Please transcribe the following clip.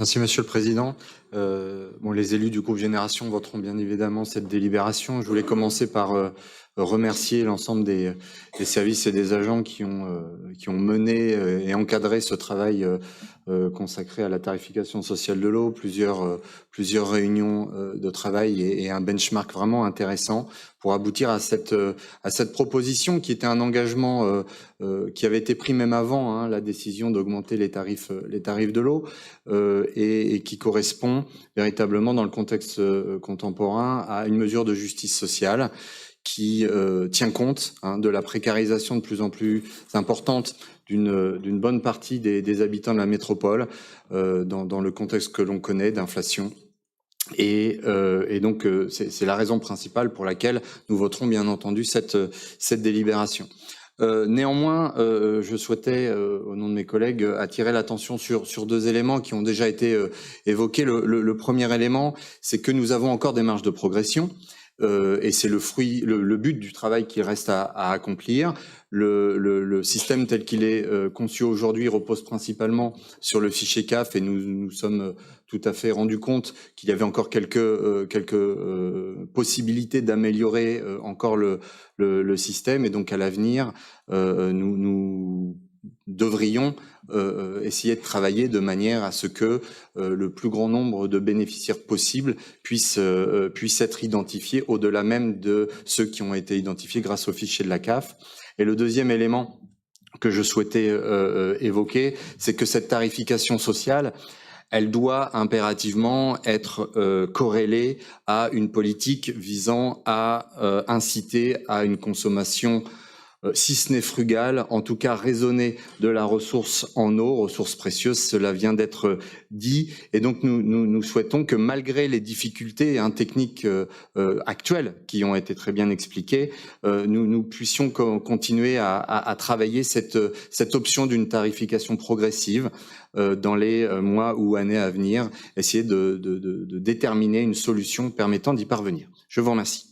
Merci Monsieur le Président. Les élus du groupe Génération voteront bien évidemment cette délibération. Je voulais commencer par remercier l'ensemble des services et des agents qui ont mené et encadré ce travail consacré à la tarification sociale de l'eau, plusieurs réunions de travail et un benchmark vraiment intéressant pour aboutir à cette proposition qui était un engagement qui avait été pris même avant la décision d'augmenter les tarifs de l'eau et qui correspond véritablement dans le contexte contemporain à une mesure de justice sociale qui tient compte de la précarisation de plus en plus importante d'une bonne partie des habitants de la métropole dans le contexte que l'on connaît d'inflation. Et donc, c'est la raison principale pour laquelle nous voterons bien entendu cette délibération. Néanmoins, je souhaitais, au nom de mes collègues, attirer l'attention sur deux éléments qui ont déjà été évoqués. Le premier élément, c'est que nous avons encore des marges de progression. Et c'est le but du travail qu'il reste à accomplir. Le système tel qu'il est conçu aujourd'hui repose principalement sur le fichier CAF et nous sommes tout à fait rendus compte qu'il y avait encore quelques possibilités d'améliorer encore le système, et donc à l'avenir nous devrions essayer de travailler de manière à ce que le plus grand nombre de bénéficiaires possibles puissent être identifiés au-delà même de ceux qui ont été identifiés grâce au fichier de la CAF. Et le deuxième élément que je souhaitais évoquer, c'est que cette tarification sociale, elle doit impérativement être corrélée à une politique visant à inciter à une consommation si ce n'est frugale, en tout cas raisonnée de la ressource en eau, ressource précieuse, cela vient d'être dit. Et donc nous souhaitons que malgré les difficultés techniques actuelles qui ont été très bien expliquées, nous puissions continuer à travailler cette option d'une tarification progressive dans les mois ou années à venir, essayer de déterminer une solution permettant d'y parvenir. Je vous remercie.